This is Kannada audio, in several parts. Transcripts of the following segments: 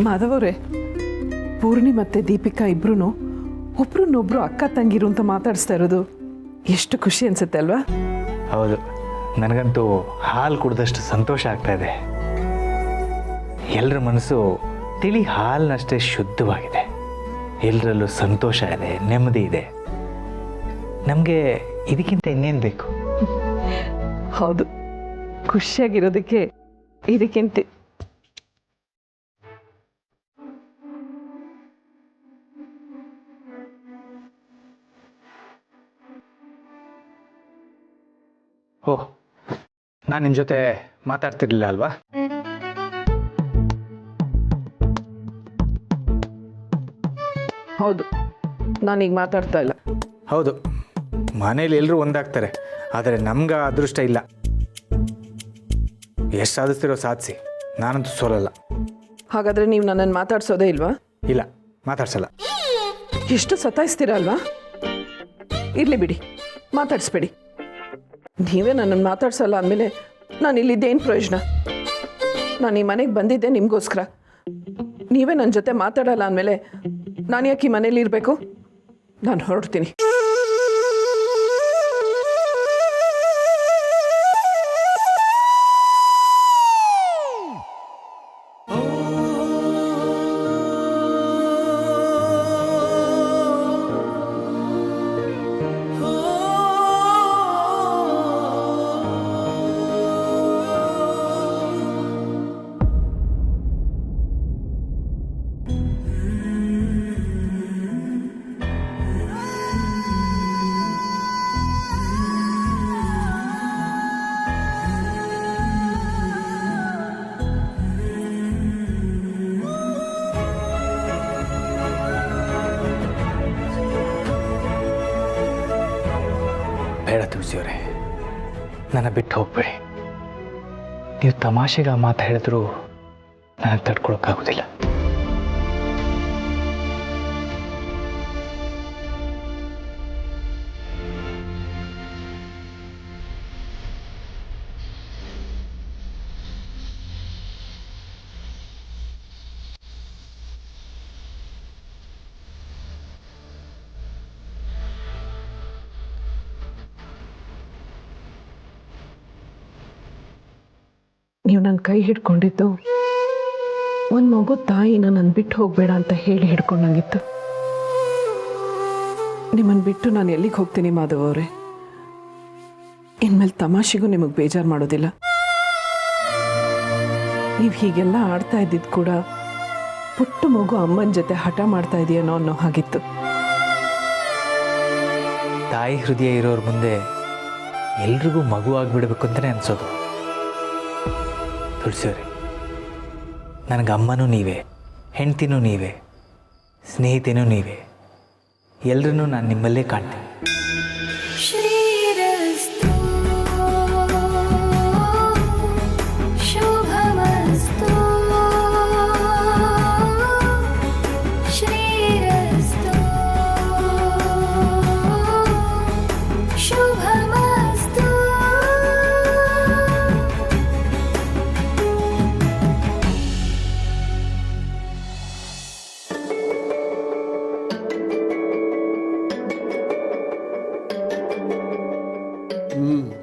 ಮಾಧವರೇ, ಪೂರ್ಣಿ ಮತ್ತು ದೀಪಿಕಾ ಇಬ್ರು ಒಬ್ರನ್ನೊಬ್ರು ಅಕ್ಕ ತಂಗಿರು ಅಂತ ಮಾತಾಡಿಸ್ತಾ ಇರೋದು ಎಷ್ಟು ಖುಷಿ ಅನ್ಸುತ್ತೆ ಅಲ್ವಾ? ಹೌದು, ನನಗಂತೂ ಹಾಲು ಕುಡಿದಷ್ಟು ಸಂತೋಷ ಆಗ್ತಾ ಇದೆ. ಎಲ್ಲರ ಮನಸ್ಸು ತಿಳಿ ಹಾಲಿನಷ್ಟೇ ಶುದ್ಧವಾಗಿದೆ. ಎಲ್ಲರಲ್ಲೂ ಸಂತೋಷ ಇದೆ, ನೆಮ್ಮದಿ ಇದೆ. ನಮಗೆ ಇದಕ್ಕಿಂತ ಇನ್ನೇನು ಬೇಕು? ಹೌದು, ಖುಷಿಯಾಗಿರೋದಕ್ಕೆ ಇದಕ್ಕಿಂತ ಓಹ್, ನಾನು ನಿಮ್ಮ ಜೊತೆ ಮಾತಾಡ್ತಿರ್ಲಿಲ್ಲ ಅಲ್ವಾ? ಹೌದು, ನಾನೀಗ ಮಾತಾಡ್ತಾ ಇಲ್ಲ. ಹೌದು, ಮನೇಲಿ ಎಲ್ಲರೂ ಒಂದಾಗ್ತಾರೆ, ಆದರೆ ನಮ್ಗೆ ಅದೃಷ್ಟ ಇಲ್ಲ. ಎಷ್ಟು ಸಾಧಿಸ್ತಿರೋ ಸಾಧಿಸಿ, ನಾನಂತೂ ಸೋಲಲ್ಲ. ಹಾಗಾದರೆ ನೀವು ನನ್ನನ್ನು ಮಾತಾಡ್ಸೋದೇ ಇಲ್ವಾ? ಇಲ್ಲ, ಮಾತಾಡ್ಸಲ್ಲ. ಎಷ್ಟು ಸತಾಯಿಸ್ತೀರ ಅಲ್ವಾ? ಇರಲಿ ಬಿಡಿ, ಮಾತಾಡಿಸ್ಬೇಡಿ. ನೀವೇ ನನ್ನನ್ನು ಮಾತಾಡ್ಸಲ್ಲ ಅಂದಮೇಲೆ ನಾನು ಇಲ್ಲಿದ್ದೇನು ಪ್ರಯೋಜನ? ನಾನು ಈ ಮನೆಗೆ ಬಂದಿದ್ದೆ ನಿಮಗೋಸ್ಕರ. ನೀವೇ ನನ್ನ ಜೊತೆ ಮಾತಾಡಲ್ಲ ಅಂದಮೇಲೆ ನಾನು ಯಾಕೆ ಈ ಮನೇಲಿ ಇರಬೇಕು? ನಾನು ಹೊರಡ್ತೀನಿ. ಬೇಡ ತುಳಸಿಯವರೇ, ನನ್ನ ಬಿಟ್ಟು ಹೋಗ್ಬೇಡಿ. ನೀವು ತಮಾಷೆಗೆ ಆ ಮಾತು ಹೇಳಿದ್ರು ನನಗೆ ತಡ್ಕೊಳಕ್ಕಾಗೋದಿಲ್ಲ. ನೀವು ನನ್ನ ಕೈ ಹಿಡ್ಕೊಂಡಿದ್ದು ಒಂದು ಮಗು ತಾಯಿನ ನನ್ನ ಬಿಟ್ಟು ಹೋಗಬೇಡ ಅಂತ ಹೇಳಿ ಹಿಡ್ಕೊಂಡಂಗಿತ್ತು. ನಿಮ್ಮನ್ನು ಬಿಟ್ಟು ನಾನು ಎಲ್ಲಿಗೆ ಹೋಗ್ತೀನಿ ಮಾಧವ್ ಅವರೇ? ಇನ್ಮೇಲೆ ತಮಾಷೆಗೂ ನಿಮಗೆ ಬೇಜಾರು ಮಾಡೋದಿಲ್ಲ. ನೀವು ಹೀಗೆಲ್ಲ ಆಡ್ತಾ ಇದ್ದಿದ್ದು ಕೂಡ ಪುಟ್ಟ ಮಗು ಅಮ್ಮನ ಜೊತೆ ಹಠ ಮಾಡ್ತಾ ಇದೆಯೇನೋ ಅನ್ನೋ ಹಾಗಿತ್ತು. ತಾಯಿ ಹೃದಯ ಇರೋರ ಮುಂದೆ ಎಲ್ರಿಗೂ ಮಗು ಆಗಿಬಿಡ್ಬೇಕು ಅಂತಲೇ ಅನಿಸೋದು. ತುಳಸಿಯವರೇ, ನನಗೆ ಅಮ್ಮನೂ ನೀವೇ, ಹೆಂಡ್ತಿನೂ ನೀವೇ, ಸ್ನೇಹಿತನೂ ನೀವೇ. ಎಲ್ಲರನ್ನೂ ನಾನು ನಿಮ್ಮಲ್ಲೇ ಕಾಣ್ತೀನಿ.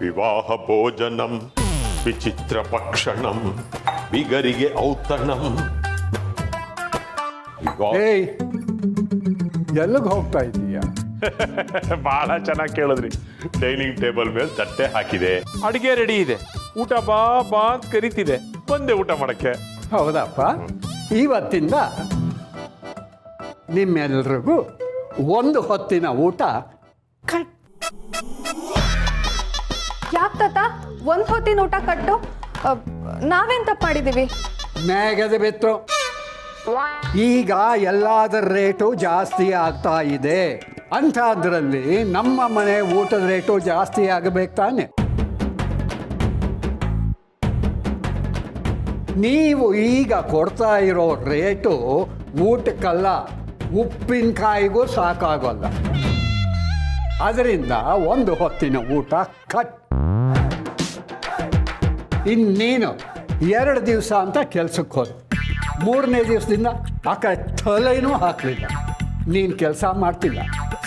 ವಿವಾಹ ಭೋಜನಂ ವಿಚಿತ್ರ ಭಕ್ಷಣಂ ಬಿಗರಿಗೆ ಔತಣಂ. ಎಲ್ಲಿಗೆ ಹೋಗ್ತಾ ಇದೀಯಾ? ಬಹಳ ಚೆನ್ನಾಗಿ ಕೇಳಿದ್ರಿ. ಡೈನಿಂಗ್ ಟೇಬಲ್ ಮೇಲೆ ತಟ್ಟೆ ಹಾಕಿದೆ, ಅಡಿಗೆ ರೆಡಿ ಇದೆ, ಊಟ ಬಾ ಬಾ ಅಂತ ಕರಿತಿದೆ, ಬಂದೆ ಊಟ ಮಾಡಕ್ಕೆ. ಹೌದಪ್ಪ, ಇವತ್ತಿಂದ ನಿಮ್ಮೆಲ್ರಿಗೂ ಒಂದು ಹೊತ್ತಿನ ಊಟ ಕಟ್. ಯಾಕೆ ತಾತ ಒಂದು ಹೊತ್ತಿನ ಊಟ ಕಟ್ಟು? ನಾವೇನ್ ತಪ್ಪು ಮಾಡಿದೀವಿ? ಮೇಘದ ಬಿತ್ತು. ಈಗ ಎಲ್ಲದರ ರೇಟು ಜಾಸ್ತಿ ಆಗ್ತಾ ಇದೆ. ಅಂಥದ್ರಲ್ಲಿ ನಮ್ಮ ಮನೆ ಊಟದ ರೇಟು ಜಾಸ್ತಿ ಆಗಬೇಕು ತಾನೆ? ನೀವು ಈಗ ಕೊಡ್ತಾ ಇರೋ ರೇಟು ಊಟಕ್ಕಲ್ಲ, ಉಪ್ಪಿನಕಾಯಿಗೂ ಸಾಕಾಗೋಲ್ಲ. ಅದರಿಂದ ಒಂದು ಹೊತ್ತಿನ ಊಟ ಕಟ್. ಇನ್ನೇನು 2 ದಿವಸ ಅಂತ ಕೆಲ್ಸಕ್ಕೆ ಹೋದ. ಮೂರನೇ ದಿವಸದಿಂದ ಆ ಕಡೆ ತಲೆನೂ ಹಾಕಲಿಲ್ಲ. ನೀನು ಕೆಲಸ ಮಾಡ್ತಿಲ್ಲ,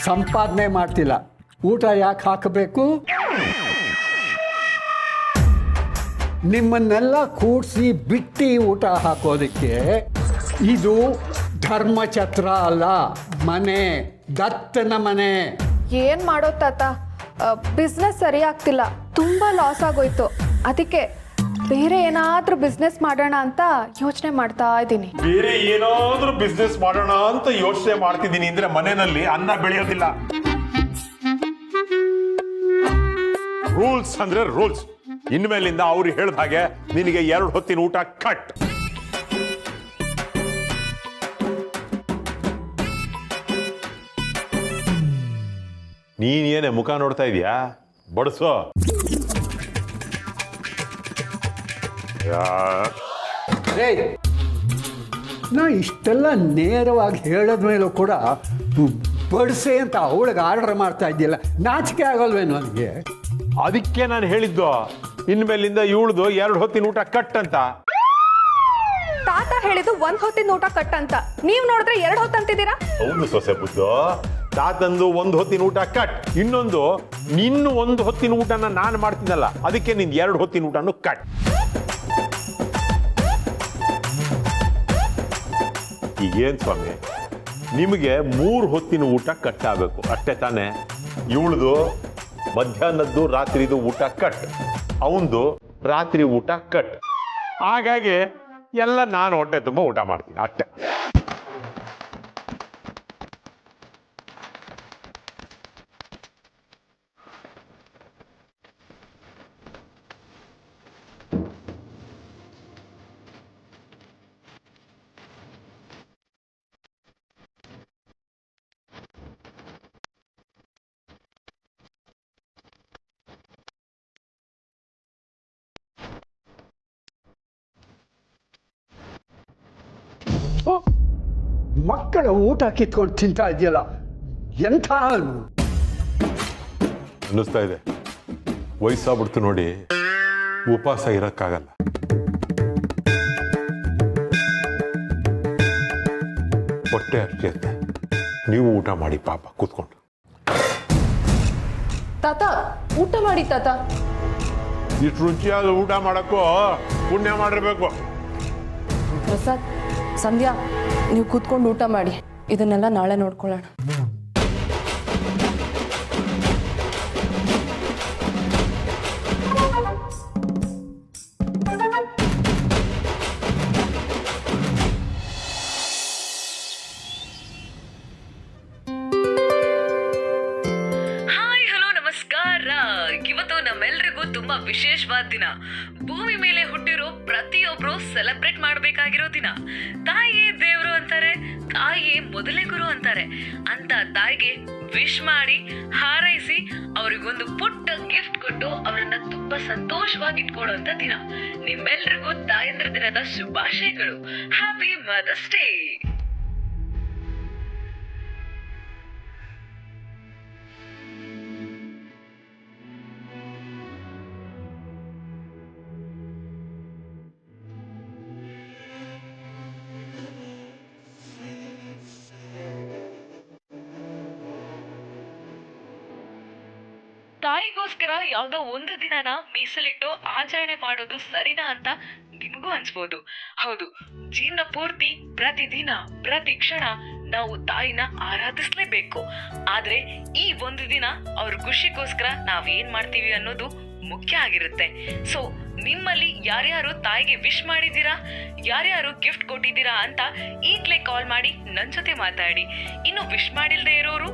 ಸಂಪಾದನೆ ಮಾಡ್ತಿಲ್ಲ, ಊಟ ಯಾಕೆ ಹಾಕಬೇಕು? ನಿಮ್ಮನ್ನೆಲ್ಲ ಕೂಡಿಸಿ ಬಿಟ್ಟು ಊಟ ಹಾಕೋದಕ್ಕೆ ಇದು ಧರ್ಮಛತ್ರ ಅಲ್ಲ, ಮನೆ, ದತ್ತನ ಮನೆ. ಏನು ಮಾಡೋ ತಾತ, ಬಿಸ್ನೆಸ್ ಸರಿ ಆಗ್ತಿಲ್ಲ, ತುಂಬ ಲಾಸ್ ಆಗೋಯ್ತು. ಅದಕ್ಕೆ ಬೇರೆ ಏನಾದರೂ ಬಿಸ್ನೆಸ್ ಮಾಡೋಣ ಅಂತ ಯೋಚನೆ ಮಾಡ್ತಾ ಇದ್ದೀನಿ. ಬೇರೆ ಏನಾದ್ರೂ ಬಿಸ್ನೆಸ್ ಮಾಡೋಣ ಅಂತ ಯೋಚನೆ ಮಾಡ್ತಿದ್ದೀನಿ ಅಂದ್ರೆ ಮನೆಯಲ್ಲಿ ಅನ್ನ ಬೆಳೆಯೋದಿಲ್ಲ. ರೂಲ್ಸ್ ಅಂದ್ರೆ ರೂಲ್ಸ್. ಇನ್ಮೇಲಿಂದ ಅವ್ರು ಹೇಳ್ದ ಹಾಗೆ ನಿನಗೆ 2 ಹೊತ್ತಿನ ಊಟ ಕಟ್. ನೀನೇನೆ ಮುಖ ನೋಡ್ತಾ ಇದೀಯಾ? ಬಡಿಸೋ. ರೇ, ನಾ ಇಷ್ಟೆಲ್ಲ ನೇರವಾಗಿ ಹೇಳಿದ ಮೇಲೂ ಕೂಡ ಬಡಿಸೆ ಅಂತ ಅವಳಿಗೆ ಆರ್ಡರ್ ಮಾಡ್ತಾ ಇದ್ದಿಲ್ಲ. ನಾಚಿಕೆ ಆಗಲ್ವೇನು ನನಗೆ? ಅದಕ್ಕೆ ನಾನು ಹೇಳಿದ್ದು ಇನ್ಮೇಲಿಂದ ಇವಳ್ದು 2 ಹೊತ್ತಿನ ಊಟ ಕಟ್ ಅಂತ. ತಾತ ಹೇಳಿದ್ದು 1 ಹೊತ್ತಿನ ಊಟ ಕಟ್ ಅಂತ, ನೀವು ನೋಡಿದ್ರೆ 2 ಹೊತ್ತು ಅಂತಿದ್ದೀರಾ? ಹೌದು ಸೊಸೆ ಬುದ್ದು, ತಾತಂದು 1 ಹೊತ್ತಿನ ಊಟ ಕಟ್, ಇನ್ನೊಂದು ನಿನ್ನು 1 ಹೊತ್ತಿನ ಊಟನ ನಾನು ಮಾಡ್ತೀನಲ್ಲ, ಅದಕ್ಕೆ ನಿನ್ 2 ಹೊತ್ತಿನ ಊಟನು ಕಟ್. ಈಗೇನ್ ಸ್ವಾಮಿ, ನಿಮಗೆ 3 ಹೊತ್ತಿನ ಊಟ ಕಟ್ ಆಗಬೇಕು ಅಷ್ಟೇ ತಾನೆ? ಇವಳ್ದು ಮಧ್ಯಾಹ್ನದ್ದು ರಾತ್ರಿದು ಊಟ ಕಟ್, ಅವಂದು ರಾತ್ರಿ ಊಟ ಕಟ್. ಹಾಗಾಗಿ ಎಲ್ಲ ನಾನು ಹೊಟ್ಟೆ ತುಂಬ ಊಟ ಮಾಡ್ತೀನಿ ಅಷ್ಟೇ. ಮಕ್ಕಳ ಊಟ ಕಿತ್ಕೊಂಡು ತಿಂತಾ ಇದೆಯಲ್ಲ, ಎಂಥ ಅನ್ನಿಸ್ತಾ ಇದೆ. ವಯಸ್ಸಾಗ್ಬಿಡ್ತು ನೋಡಿ, ಉಪವಾಸ ಇರಕ್ಕಾಗಲ್ಲ. ಹೊಟ್ಟೆ ಅಷ್ಟೇ. ನೀವು ಊಟ ಮಾಡಿ ಪಾಪ ಕೂತ್ಕೊಂಡು. ತಾತ ಊಟ ಮಾಡಿ ತಾತ. ಇಷ್ಟು ರುಚಿಯಾದ ಊಟ ಮಾಡಕ್ಕೂ ಪುಣ್ಯ ಮಾಡಿರ್ಬೇಕು. ಪ್ರಸಾದ್, ಸಂಧ್ಯಾ, ನೀವು ಕೂತ್ಕೊಂಡು ಊಟ ಮಾಡಿ, ಇದನ್ನೆಲ್ಲ ನಾಳೆ ನೋಡ್ಕೊಳ್ಳೋಣ. ಇವತ್ತು ನಮ್ಮೆಲ್ರಿಗೂ ತುಂಬಾ ವಿಶೇಷವಾದ ದಿನ. ಭೂಮಿ ಮೇಲೆ ಹುಟ್ಟಿರೋ ಪ್ರತಿಯೊಬ್ರು ಸೆಲೆಬ್ರೇಟ್ ಮಾಡಬೇಕಾಗಿರೋ ದಿನ. ತಾಯಿಯೇ ದೇವರು ಅಂತಾರೆ, ತಾಯಿಯೇ ಮೊದಲೇ ಗುರು ಅಂತಾರೆ. ಅಂತ ತಾಯಿಗೆ ವಿಶ್ ಮಾಡಿ, ಹಾರೈಸಿ, ಅವ್ರಿಗೊಂದು ಪುಟ್ಟ ಗಿಫ್ಟ್ ಕೊಟ್ಟು ಅವರನ್ನ ತುಂಬಾ ಸಂತೋಷವಾಗಿ ಇಟ್ಕೊಳ್ಳುವಂತ ದಿನ. ನಿಮ್ಮೆಲ್ರಿಗೂ ತಾಯಂದ್ರ ದಿನದ ಶುಭಾಶಯಗಳು. Happy mother's day. ತಾಯಿಗೋಸ್ಕರ ಯಾವ್ದೋ ಒಂದು ದಿನನ ಮೀಸಲಿಟ್ಟು ಆಚರಣೆ ಮಾಡೋದು ಸರಿನಾ ಅಂತ ನಿಮಗೂ ಅನ್ಸ್ಬೋದು. ಹೌದು, ಜೀವನ ಪೂರ್ತಿ ಪ್ರತಿದಿನ ಪ್ರತಿ ಕ್ಷಣ ನಾವು ತಾಯಿನ ಆರಾಧಿಸ್ಲೇಬೇಕು. ಆದ್ರೆ ಈ ಒಂದು ದಿನ ಅವ್ರ ಖುಷಿಗೋಸ್ಕರ ನಾವೇನ್ ಮಾಡ್ತೀವಿ ಅನ್ನೋದು ಮುಖ್ಯ ಆಗಿರುತ್ತೆ. ಸೊ ನಿಮ್ಮಲ್ಲಿ ಯಾರ್ಯಾರು ತಾಯಿಗೆ ವಿಶ್ ಮಾಡಿದ್ದೀರಾ, ಯಾರ್ಯಾರು ಗಿಫ್ಟ್ ಕೊಟ್ಟಿದ್ದೀರಾ ಅಂತ ಈಗ್ಲೇ ಕಾಲ್ ಮಾಡಿ ನನ್ ಜೊತೆ ಮಾತಾಡಿ. ಇನ್ನು ವಿಶ್ ಮಾಡಿಲ್ದೇ ಇರೋರು,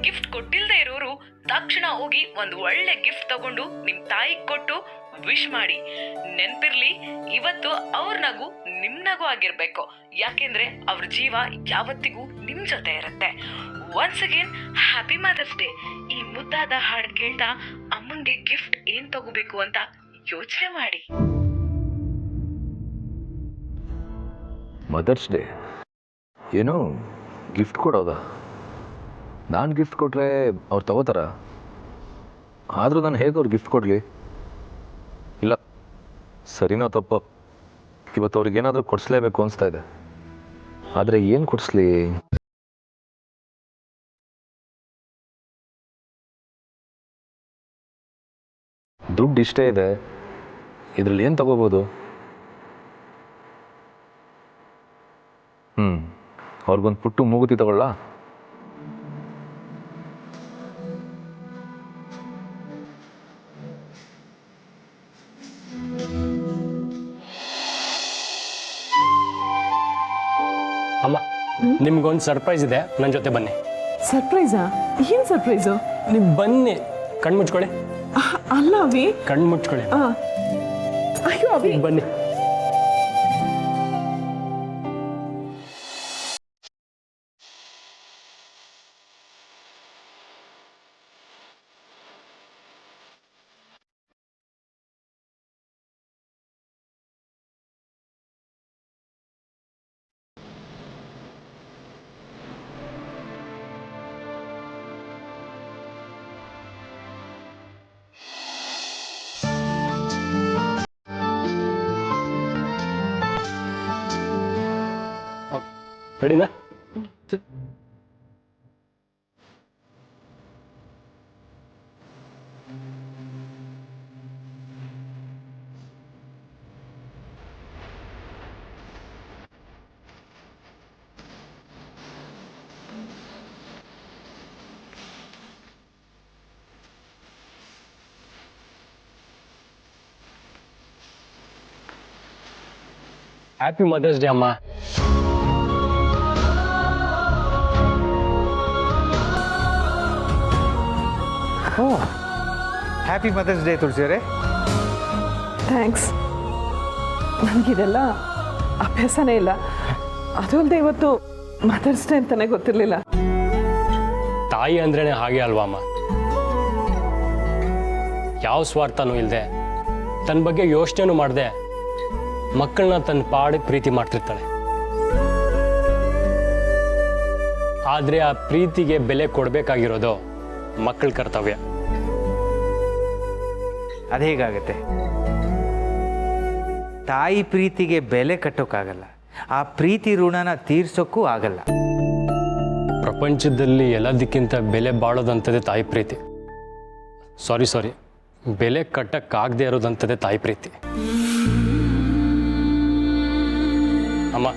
ಗಿಫ್ಟ್ ಕೊಟ್ಟಿಲ್ದೇ ಇರೋರು ತಕ್ಷಣ ಹೋಗಿ ಒಂದು ಒಳ್ಳೆ ಗಿಫ್ಟ್ ತಗೊಂಡು ನಿಮ್ ತಾಯಿಗೆ ಕೊಟ್ಟು ವಿಶ್ ಮಾಡಿ. ನೆನ್ಪಿರ್ಲಿ, ಇವತ್ತು ಅವ್ರ ನಗು ನಿಮ್ ನಗು ಆಗಿರ್ಬೇಕು. ಯಾಕೆಂದ್ರೆ ಅವ್ರ ಜೀವ ಯಾವತ್ತಿಗೂ ನಿಮ್ ಜೊತೆ ಇರುತ್ತೆ. Once again happy mother's day. ಈ ಮುದ್ದಾದ ಹಾಡು ಕೇಳ್ತಾ ಅಮ್ಮಂಗೆ ಗಿಫ್ಟ್ ಏನ್ ತಗೋಬೇಕು ಅಂತ ಯೋಚನೆ ಮಾಡಿ. ಮದರ್ಸ್ ಡೇ ಏನು ಗಿಫ್ಟ್ ಕೊಡೋದಾ? ನಾನು ಗಿಫ್ಟ್ ಕೊಟ್ಟರೆ ಅವ್ರು ತಗೋತಾರ? ಆದರೂ ನಾನು ಹೇಗೆ ಅವ್ರು ಗಿಫ್ಟ್ ಕೊಡಲಿ? ಇಲ್ಲ, ಸರಿನೋ ತಪ್ಪೋ, ಇವತ್ತು ಅವ್ರಿಗೇನಾದರೂ ಕೊಡಿಸ್ಲೇಬೇಕು ಅನಿಸ್ತಾ ಇದೆ. ಆದರೆ ಏನು ಕೊಡಿಸ್ಲಿ? ದುಡ್ಡು ಇಷ್ಟೇ ಇದೆ, ಇದರಲ್ಲಿ ಏನು ತಗೋಬೋದು? ಅವ್ರಿಗೊಂದು ಪುಟ್ಟು ಮೂಗುತಿ ತಗೊಳ್ಳ? ಅಮ್ಮ, ನಿಮ್ಗೊಂದು ಸರ್ಪ್ರೈಸ್ ಇದೆ, ನನ್ನ ಜೊತೆ ಬನ್ನಿ. ಸರ್ಪ್ರೈಸಾ? ಏನು ಸರ್ಪ್ರೈಸು? ನೀವು ಬನ್ನಿ, ಕಣ್ಣು ಮುಚ್ಕೊಳ್ಳಿ. ಅಲ್ಲ ಅವಿ. ಕಣ್ಣು ಮುಚ್ಕೊಳ್ಳಿ. ಅಯ್ಯೋ ಅವಿ, ಬನ್ನಿ. ರೆಡಿನಾ? ಹ್ಯಾಪಿ ಮದರ್ಸ್ ಡೇ ಅಮ್ಮ. ಹ್ಯಾಪಿ ಮದರ್ಸ್ ಡೇ ತುಳಸಿಯವರೇ. ಥ್ಯಾಂಕ್ಸ್. ನನಗಿದೆಲ್ಲ ಅಭ್ಯಾಸನೇ ಇಲ್ಲ. ಅದು ಅಲ್ಲದೆ ಇವತ್ತು ಮದರ್ಸ್ ಡೇ ಅಂತಲೇ ಗೊತ್ತಿರಲಿಲ್ಲ. ತಾಯಿ ಅಂದ್ರೇ ಹಾಗೆ ಅಲ್ವಾ ಅಮ್ಮ? ಯಾವ ಸ್ವಾರ್ಥನೂ ಇಲ್ಲದೆ, ತನ್ನ ಬಗ್ಗೆ ಯೋಚನೆನೂ ಮಾಡದೆ ಮಕ್ಕಳನ್ನ ತನ್ನ ಪಾಡಿಗೆ ಪ್ರೀತಿ ಮಾಡ್ತಿರ್ತಾಳೆ. ಆದರೆ ಆ ಪ್ರೀತಿಗೆ ಬೆಲೆ ಕೊಡಬೇಕಾಗಿರೋದು ಮಕ್ಕಳ ಕರ್ತವ್ಯ. ಅದು ಹೇಗಾಗತ್ತೆ? ತಾಯಿ ಪ್ರೀತಿಗೆ ಬೆಲೆ ಕಟ್ಟೋಕ್ಕಾಗಲ್ಲ, ಆ ಪ್ರೀತಿ ಋಣನ ತೀರ್ಸೋಕ್ಕೂ ಆಗಲ್ಲ. ಪ್ರಪಂಚದಲ್ಲಿ ಎಲ್ಲದಕ್ಕಿಂತ ಬೆಲೆ ಬಾಳೋದಂಥದ್ದೇ ತಾಯಿ ಪ್ರೀತಿ. ಸಾರಿ, ಬೆಲೆ ಕಟ್ಟಕ್ಕಾಗದೇ ಇರೋದಂಥದ್ದೇ ತಾಯಿ ಪ್ರೀತಿ. ಅಮ್ಮ,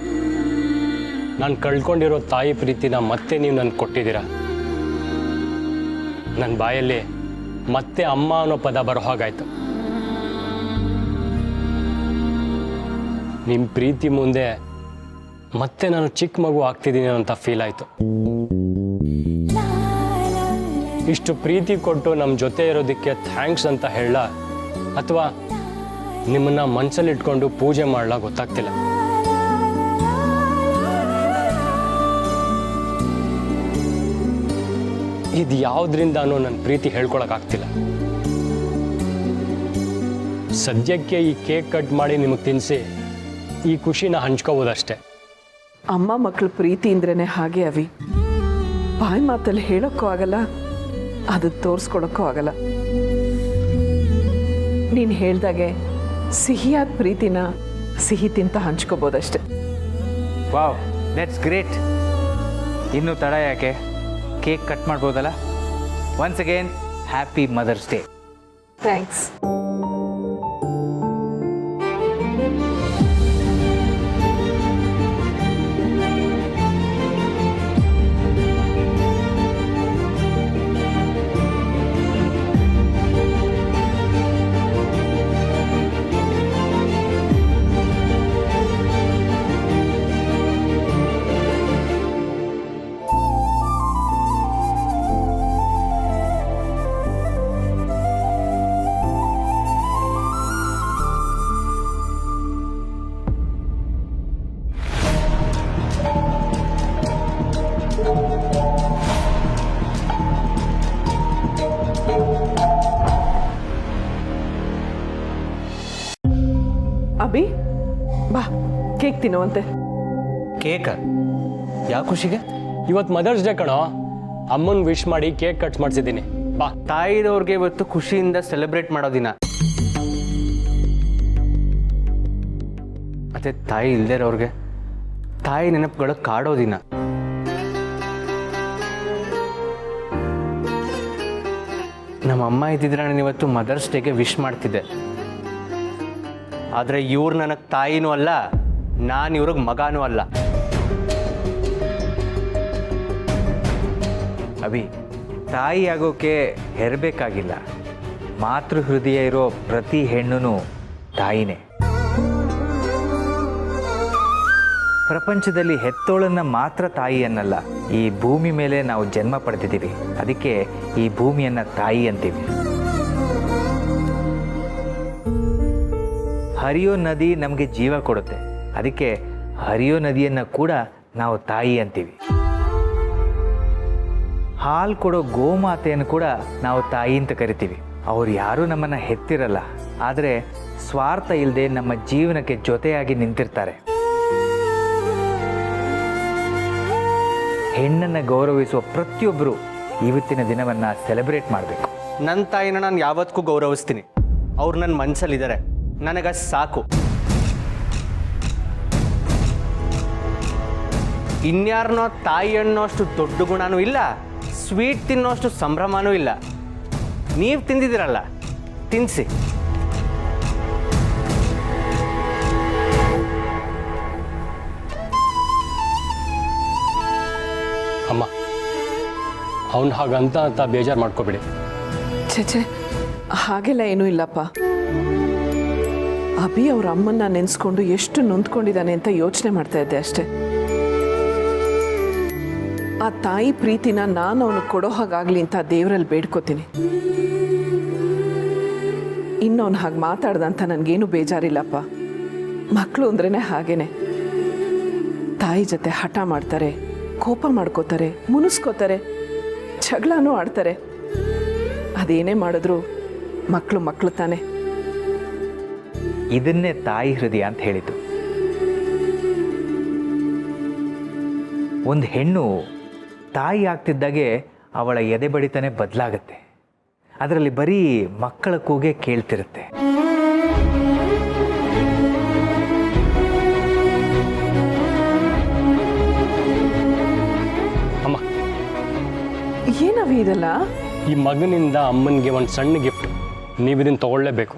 ನಾನು ಕಳ್ಕೊಂಡಿರೋ ತಾಯಿ ಪ್ರೀತಿನ ಮತ್ತೆ ನೀವು ನನಗೆ ಕೊಟ್ಟಿದ್ದೀರಾ. ನನ್ನ ಬಾಯಲ್ಲಿ ಮತ್ತೆ ಅಮ್ಮ ಅನ್ನೋ ಪದ ಬರೋ ಹಾಗಾಯ್ತು. ನಿಮ್ಮ ಪ್ರೀತಿ ಮುಂದೆ ಮತ್ತೆ ನಾನು ಚಿಕ್ಕ ಮಗು ಆಗ್ತಿದ್ದೀನಿ ಅಂತ ಫೀಲ್ ಆಯಿತು. ಇಷ್ಟು ಪ್ರೀತಿ ಕೊಟ್ಟು ನಮ್ಮ ಜೊತೆ ಇರೋದಕ್ಕೆ ಥ್ಯಾಂಕ್ಸ್ ಅಂತ ಹೇಳ ಅಥವಾ ನಿಮ್ಮನ್ನ ಮನಸ್ಸಲ್ಲಿ ಇಟ್ಕೊಂಡು ಪೂಜೆ ಮಾಡಲ ಗೊತ್ತಾಗ್ತಿಲ್ಲ. ಇದು ಯಾವುದರಿಂದನೂ ನನ್ನ ಪ್ರೀತಿ ಹೇಳ್ಕೊಳಕ್ಕಾಗ್ತಿಲ್ಲ. ಸದ್ಯಕ್ಕೆ ಈ ಕೇಕ್ ಕಟ್ ಮಾಡಿ ನಿಮಗೆ ತಿನ್ನಿಸಿ ಈ ಖುಷಿನ ಹಂಚ್ಕೋಬೋದಷ್ಟೆ. ಅಮ್ಮ ಮಕ್ಕಳ ಪ್ರೀತಿ ಅಂದ್ರೇ ಹಾಗೆ ಅವಿ. ಬಾಯಿ ಮಾತಲ್ಲಿ ಹೇಳೋಕ್ಕೂ ಆಗಲ್ಲ, ಅದು ತೋರಿಸ್ಕೊಳಕ್ಕೂ ಆಗಲ್ಲ. ನೀನು ಹೇಳ್ದಾಗೆ ಸಿಹಿಯಾದ ಪ್ರೀತಿನ ಸಿಹಿ ತಿಂತ ಹಂಚ್ಕೋಬೋದಷ್ಟೆ. Wow, that's great. ಇನ್ನೂ ತಡ ಯಾಕೆ? ಕೇಕ್ ಕಟ್ ಮಾಡ್ಬೋದಲ್ಲ? Once again happy mother's day. Thanks. Abhi, ಬಾ ಕೇಕ್ ತಿನ್ನುವಂತೆ. ಕೇಕ? ಯಾವ ಖುಷಿಗೆ? ಇವತ್ತು ಮದರ್ಸ್ ಡೇ ಕಣೋ. ಅಮ್ಮನ ವಿಶ್ ಮಾಡಿ ಕೇಕ್ ಕಟ್ ಮಾಡಿಸಿದ್ದೀನಿ. ಬಾ. ತಾಯಿದವ್ರಿಗೆ ಇವತ್ತು ಖುಷಿಯಿಂದ ಸೆಲೆಬ್ರೇಟ್ ಮಾಡೋ ದಿನ. ಮತ್ತೆ ತಾಯಿ ಇಲ್ದೇ ಇರೋರಿಗೆ ತಾಯಿ ನೆನಪುಗಳು ಕಾಡೋ ದಿನ. ನಮ್ಮ ಅಮ್ಮ ಇದ್ದಿದ್ರೆ ನಾನು ಇವತ್ತು ಮದರ್ಸ್ ಡೇಗೆ ವಿಶ್ ಮಾಡ್ತಿದ್ದೆ. ಆದರೆ ಇವ್ರು ನನಗೆ ತಾಯಿನೂ ಅಲ್ಲ, ನಾನು ಇವ್ರಿಗೆ ಮಗನೂ ಅಲ್ಲ. ಅಭಿ, ತಾಯಿ ಆಗೋಕೆ ಹೆರಬೇಕಾಗಿಲ್ಲ. ಮಾತೃ ಹೃದಯ ಇರೋ ಪ್ರತಿ ಹೆಣ್ಣು ತಾಯಿನೇ. ಪ್ರಪಂಚದಲ್ಲಿ ಹೆತ್ತೋಳನ್ನ ಮಾತ್ರ ತಾಯಿ ಅನ್ನಲ್ಲ, ಈ ಭೂಮಿ ಮೇಲೆ ನಾವು ಜನ್ಮ ಪಡೆದಿದ್ದೀವಿ, ಅದಕ್ಕೆ ಈ ಭೂಮಿಯನ್ನ ತಾಯಿ ಅಂತೀವಿ. ಹರಿಯೋ ನದಿ ನಮಗೆ ಜೀವ ಕೊಡುತ್ತೆ, ಅದಕ್ಕೆ ಹರಿಯೋ ನದಿಯನ್ನು ಕೂಡ ನಾವು ತಾಯಿ ಅಂತೀವಿ. ಹಾಲು ಕೊಡೋ ಗೋಮಾತೆಯನ್ನು ಕೂಡ ನಾವು ತಾಯಿ ಅಂತ ಕರಿತೀವಿ. ಅವ್ರು ಯಾರೂ ನಮ್ಮನ್ನು ಹೆತ್ತಿರಲ್ಲ, ಆದರೆ ಸ್ವಾರ್ಥ ಇಲ್ಲದೆ ನಮ್ಮ ಜೀವನಕ್ಕೆ ಜೊತೆಯಾಗಿ ನಿಂತಿರ್ತಾರೆ. ಹೆಣ್ಣನ್ನು ಗೌರವಿಸುವ ಪ್ರತಿಯೊಬ್ಬರು ಇವತ್ತಿನ ದಿನವನ್ನು ಸೆಲೆಬ್ರೇಟ್ ಮಾಡಬೇಕು. ನನ್ನ ತಾಯಿನ ನಾನು ಯಾವತ್ತಿಗೂ ಗೌರವಿಸ್ತೀನಿ. ಅವ್ರು ನನ್ನ ಮನಸ್ಸಲ್ಲಿದ್ದಾರೆ, ನನಗೆ ಸಾಕು. ಇನ್ಯಾರನ್ನೋ ತಾಯಿ ಅನ್ನೋಷ್ಟು ದೊಡ್ಡ ಗುಣನೂ ಇಲ್ಲ, ಸ್ವೀಟ್ ತಿನ್ನೋಷ್ಟು ಸಂಭ್ರಮನೂ ಇಲ್ಲ. ನೀವು ತಿಂದಿದ್ದೀರಲ್ಲ, ತಿನ್ನಿಸಿ. ಅಮ್ಮ, ಅವನು ಹಾಗಂತ ಅಂತ ಬೇಜಾರು ಮಾಡ್ಕೋಬೇಡಿ. ಛೇ, ಹಾಗೆಲ್ಲ ಏನೂ ಇಲ್ಲಪ್ಪ. ಅಭಿ ಅವ್ರ ಅಮ್ಮನ್ನ ನೆನೆಸ್ಕೊಂಡು ಎಷ್ಟು ನೊಂದ್ಕೊಂಡಿದ್ದಾನೆ ಅಂತ ಯೋಚನೆ ಮಾಡ್ತಾ ಇದ್ದೆ ಅಷ್ಟೆ. ಆ ತಾಯಿ ಪ್ರೀತಿನ ನಾನು ಅವನಿಗೆ ಕೊಡೋ ಹಾಗಾಗ್ಲಿ ಅಂತ ದೇವರಲ್ಲಿ ಬೇಡ್ಕೋತೀನಿ. ಇನ್ನು ಅವ್ನು ಹಾಗೆ ಮಾತಾಡ್ದಂತ ನನಗೇನು ಬೇಜಾರಿಲ್ಲಪ್ಪ. ಮಕ್ಕಳು ಅಂದ್ರೇ ಹಾಗೇನೆ, ತಾಯಿ ಜೊತೆ ಹಠ ಮಾಡ್ತಾರೆ, ಕೋಪ ಮಾಡ್ಕೋತಾರೆ, ಮುನಿಸ್ಕೋತಾರೆ, ಜಗಳನೂ ಆಡ್ತಾರೆ. ಅದೇನೇ ಮಾಡಿದ್ರು ಮಕ್ಕಳು ತಾನೆ. ಇದನ್ನೇ ತಾಯಿ ಹೃದಯ ಅಂತ ಹೇಳಿದ್ದು. ಒಂದು ಹೆಣ್ಣು ತಾಯಿ ಆಗ್ತಿದ್ದಾಗೆ ಅವಳ ಎದೆ ಬಡಿತಾನೆ ಬದಲಾಗುತ್ತೆ. ಅದರಲ್ಲಿ ಬರೀ ಮಕ್ಕಳ ಕೂಗೆ ಕೇಳ್ತಿರುತ್ತೆ. ಅಮ್ಮ, ಏನವಿ ಇದೆಲ್ಲ? ಈ ಮಗನಿಂದ ಅಮ್ಮನಿಗೆ ಒಂದು ಸಣ್ಣ ಗಿಫ್ಟ್, ನೀವು ಇದನ್ನು ತಗೊಳ್ಳೇಬೇಕು.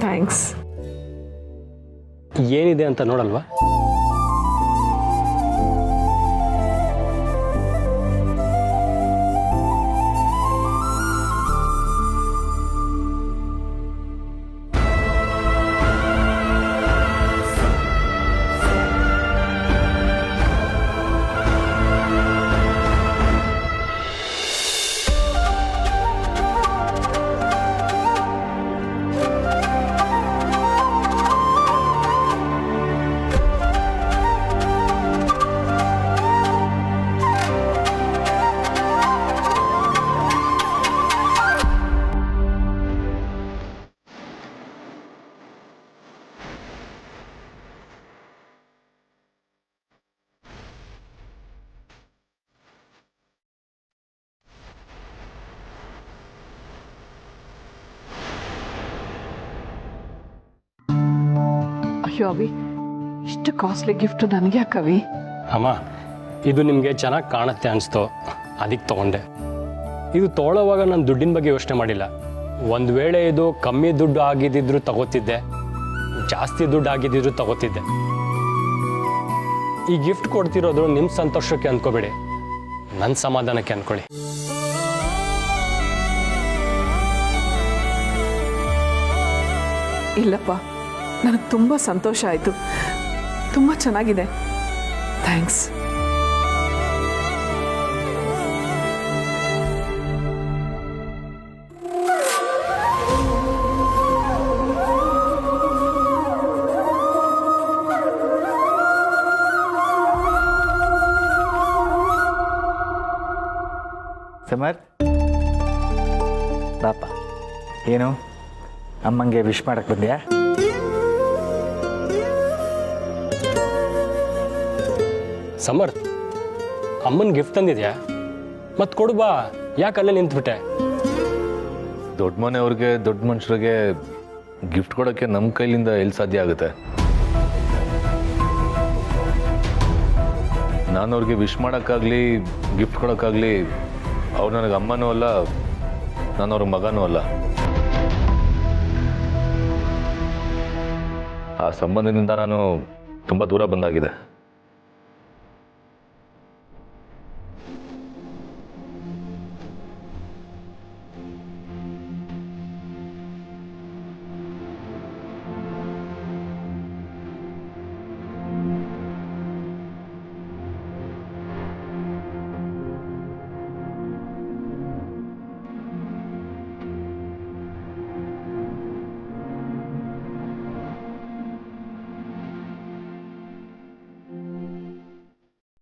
ಥ್ಯಾಂಕ್ಸ್. ಏನಿದೆ ಅಂತ ನೋಡಲ್ವಾ? ಅಯ್ಯೋ ಅವಿ, ಇಷ್ಟು ಕಾಸ್ಟ್ಲಿ ಗಿಫ್ಟ್ ನನಗೆ ಯಾಕವಿ? ಅಮ್ಮ, ಇದು ನಿಮಗೆ ಚೆನ್ನಾಗಿ ಕಾಣುತ್ತೆ ಅನಿಸ್ತು, ಅದಕ್ಕೆ ತೊಗೊಂಡೆ. ಇದು ತೊಗೊಳ್ಳೋವಾಗ ನಾನು ದುಡ್ಡಿನ ಬಗ್ಗೆ ಯೋಚನೆ ಮಾಡಿಲ್ಲ. ಒಂದು ವೇಳೆ ಇದು ಕಮ್ಮಿ ದುಡ್ಡು ಆಗಿದ್ದಿದ್ರು ತಗೋತಿದ್ದೆ, ಜಾಸ್ತಿ ದುಡ್ಡು ಆಗಿದ್ದಿದ್ರು ತಗೋತಿದ್ದೆ. ಈ ಗಿಫ್ಟ್ ಕೊಡ್ತಿರೋದು ನಿಮ್ಮ ಸಂತೋಷಕ್ಕೆ ಅಂದ್ಕೋಬೇಡಿ, ನನ್ನ ಸಮಾಧಾನಕ್ಕೆ ಅಂದ್ಕೊಳ್ಳಿ. ಇಲ್ಲಪ್ಪ, ನನಗೆ ತುಂಬ ಸಂತೋಷ ಆಯಿತು. ತುಂಬ ಚೆನ್ನಾಗಿದೆ. ಥ್ಯಾಂಕ್ಸ್. ಸಮರ್, ಪಾಪ ಏನು ಅಮ್ಮಂಗೆ ವಿಶ್ ಮಾಡಕ್ಕೆ ಬಂದ್ಯಾ? ಸಮರ್ಥ್, ಅಮ್ಮನ ಗಿಫ್ಟ್ ತಂದಿದ್ಯಾ? ಮತ್ತೆ ಕೊಡು ಬಾ, ಯಾಕೆ ಅಲ್ಲೇ ನಿಂತ್ಬಿಟ್ಟೆ? ದೊಡ್ಡ ಮನೆಯವ್ರಿಗೆ, ದೊಡ್ಡ ಮನುಷ್ಯರಿಗೆ ಗಿಫ್ಟ್ ಕೊಡೋಕ್ಕೆ ನಮ್ಮ ಕೈಲಿಂದ ಎಲ್ಲಿ ಸಾಧ್ಯ ಆಗುತ್ತೆ? ನಾನು ಅವ್ರಿಗೆ ವಿಶ್ ಮಾಡೋಕ್ಕಾಗಲಿ ಗಿಫ್ಟ್ ಕೊಡೋಕ್ಕಾಗಲಿ ಅವ್ರು ನನಗೆ ಅಮ್ಮನೂ ಅಲ್ಲ, ನಾನು ಅವ್ರ ಮಗನೂ ಅಲ್ಲ. ಆ ಸಂಬಂಧದಿಂದ ನಾನು ತುಂಬ ದೂರ ಬಂದಾಗಿದೆ.